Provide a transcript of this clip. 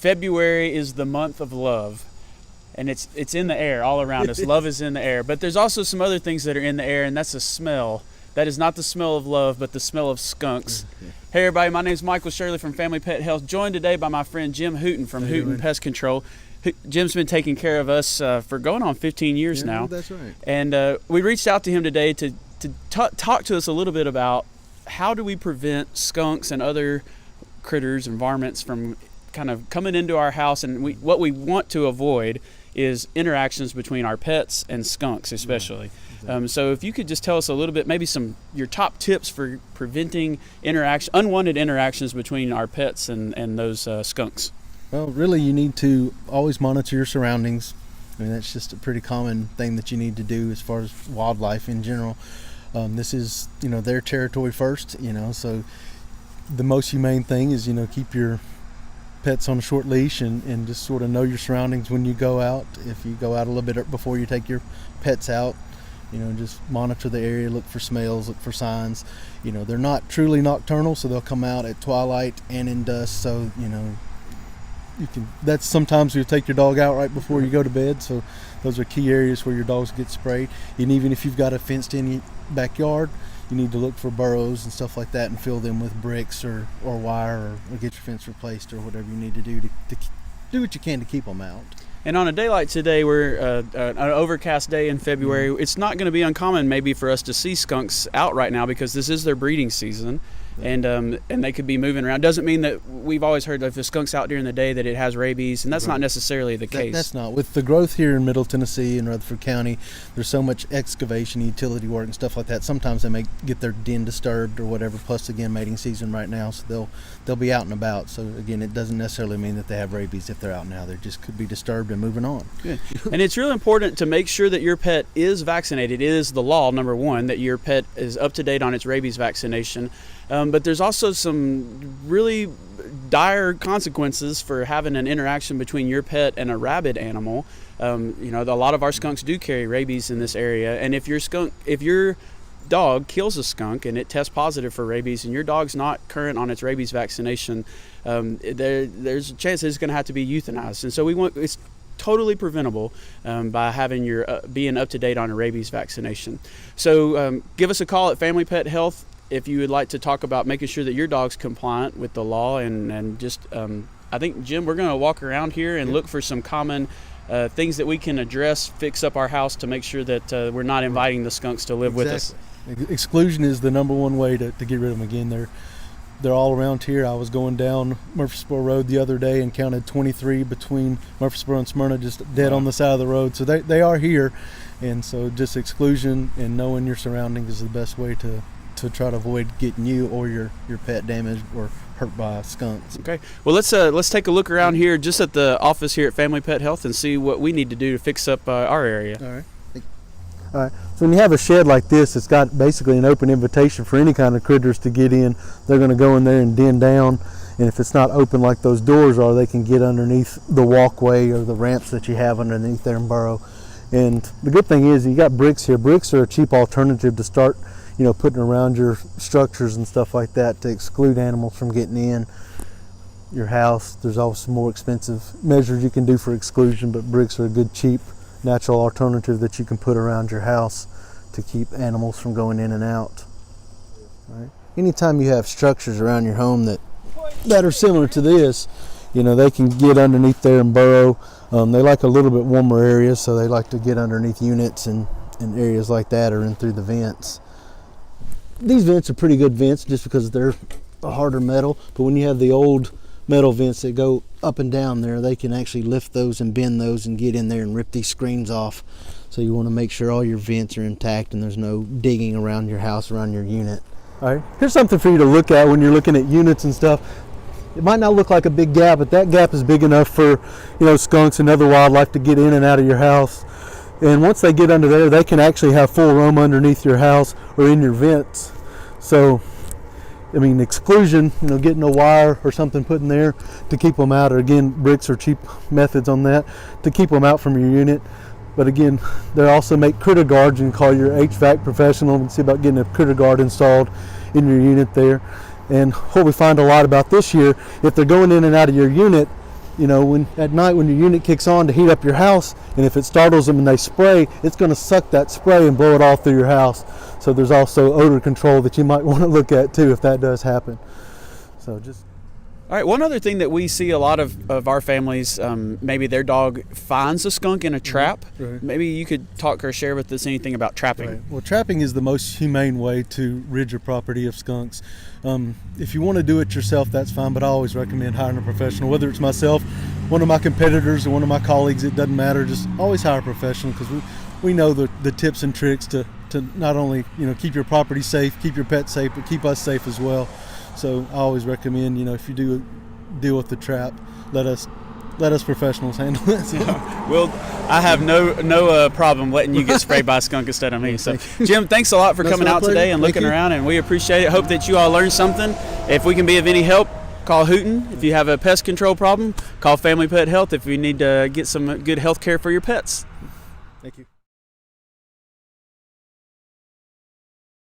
February is the month of love, and it's in the air all around us. Love is in the air, but there's also some other things that are in the air, and that's a smell. That is not the smell of love, but the smell of skunks. Hey everybody, my name is Michael Shirley from Family Pet Health, joined today by my friend Jim Hooten from Hooten Pest Control. Jim's been taking care of us for going on 15 years now. That's right. And we reached out to him today to talk to us a little bit about how do we prevent skunks and other critters and varmints from kind of coming into our house. And what we want to avoid is interactions between our pets and skunks especially. So if you could just tell us a little bit, maybe your top tips for preventing unwanted interactions between our pets and those skunks. Well, really you need to always monitor your surroundings. I mean, that's just a pretty common thing that you need to do as far as wildlife in general. This is, their territory first, so the most humane thing is, keep your pets on a short leash and just sort of know your surroundings when you go out. If you go out a little bit before you take your pets out, just monitor the area, look for smells, look for signs. They're not truly nocturnal, so they'll come out at twilight and in dusk, so, that's sometimes you'll take your dog out right before you go to bed, so those are key areas where your dogs get sprayed. And even if you've got a fenced in backyard, you need to look for burrows and stuff like that and fill them with bricks or wire or get your fence replaced or whatever you need to do to do what you can to keep them out. And on a day like today, we're an overcast day in February, it's not going to be uncommon maybe for us to see skunks out right now because this is their breeding season. And they could be moving around. Doesn't mean that we've always heard that if a skunk's out during the day that it has rabies, and that's not necessarily the case. That's not. With the growth here in Middle Tennessee and Rutherford County, there's so much excavation, utility work, and stuff like that. Sometimes they may get their den disturbed or whatever. Plus, again, mating season right now, so they'll be out and about. So again, it doesn't necessarily mean that they have rabies if they're out now. They just could be disturbed and moving on. Good. And it's really important to make sure that your pet is vaccinated. It is the law, number one, that your pet is up to date on its rabies vaccination. But there's also some really dire consequences for having an interaction between your pet and a rabid animal. A lot of our skunks do carry rabies in this area, and if your dog kills a skunk and it tests positive for rabies, and your dog's not current on its rabies vaccination, there's a chance it's going to have to be euthanized. And so it's totally preventable by having your being up to date on a rabies vaccination. So give us a call at Family Pet Health if you would like to talk about making sure that your dog's compliant with the law, and just I think, Jim, we're going to walk around here and look for some common things that we can address, fix up our house to make sure that we're not inviting the skunks to live with us. Exclusion is the number one way to get rid of them. Again, they're all around here. I was going down Murfreesboro Road the other day and counted 23 between Murfreesboro and Smyrna, just dead on the side of the road. So they are here, and so just exclusion and knowing your surroundings is the best way to try to avoid getting you or your pet damaged or hurt by skunks. Okay. Well, let's take a look around here just at the office here at Family Pet Health and see what we need to do to fix up our area. All right. So when you have a shed like this, it's got basically an open invitation for any kind of critters to get in. They're going to go in there and den down, and if it's not open like those doors are, they can get underneath the walkway or the ramps that you have underneath there and burrow. And the good thing is you got bricks here. Bricks are a cheap alternative to start putting around your structures and stuff like that to exclude animals from getting in your house. There's also more expensive measures you can do for exclusion, but bricks are a good, cheap, natural alternative that you can put around your house to keep animals from going in and out. All right. Anytime you have structures around your home that are similar to this, they can get underneath there and burrow. They like a little bit warmer areas, so they like to get underneath units and areas like that, or in through the vents. These vents are pretty good vents just because they're a harder metal, but when you have the old metal vents that go up and down there, they can actually lift those and bend those and get in there and rip these screens off. So you want to make sure all your vents are intact and there's no digging around your house, around your unit. All right, here's something for you to look at when you're looking at units and stuff. It might not look like a big gap, but that gap is big enough for skunks and other wildlife to get in and out of your house. And once they get under there, they can actually have full roam underneath your house or in your vents. So, exclusion, getting a wire or something put in there to keep them out, or again, bricks are cheap methods on that to keep them out from your unit. But again, they also make critter guards. You can call your HVAC professional and see about getting a critter guard installed in your unit there. And what we find a lot about this year, if they're going in and out of your unit, when at night when your unit kicks on to heat up your house, and if it startles them and they spray, it's going to suck that spray and blow it all through your house. So there's also odor control that you might want to look at too if that does happen. So just. All right, one other thing that we see a lot of our families, maybe their dog finds a skunk in a trap. Right. Maybe you could talk or share with us anything about trapping. Right. Well, trapping is the most humane way to rid your property of skunks. If you want to do it yourself, that's fine, but I always recommend hiring a professional, whether it's myself, one of my competitors, or one of my colleagues. It doesn't matter. Just always hire a professional, because we know the tips and tricks to not only keep your property safe, keep your pet safe, but keep us safe as well. So I always recommend, if you do deal with the trap, let us professionals handle it. So. Yeah. Well, I have no problem letting you get sprayed by a skunk instead of me. So, Jim, thanks a lot for coming out today and looking around, and we appreciate it. Hope that you all learned something. If we can be of any help, call Hooten. If you have a pest control problem, call Family Pet Health if you need to get some good health care for your pets. Thank you.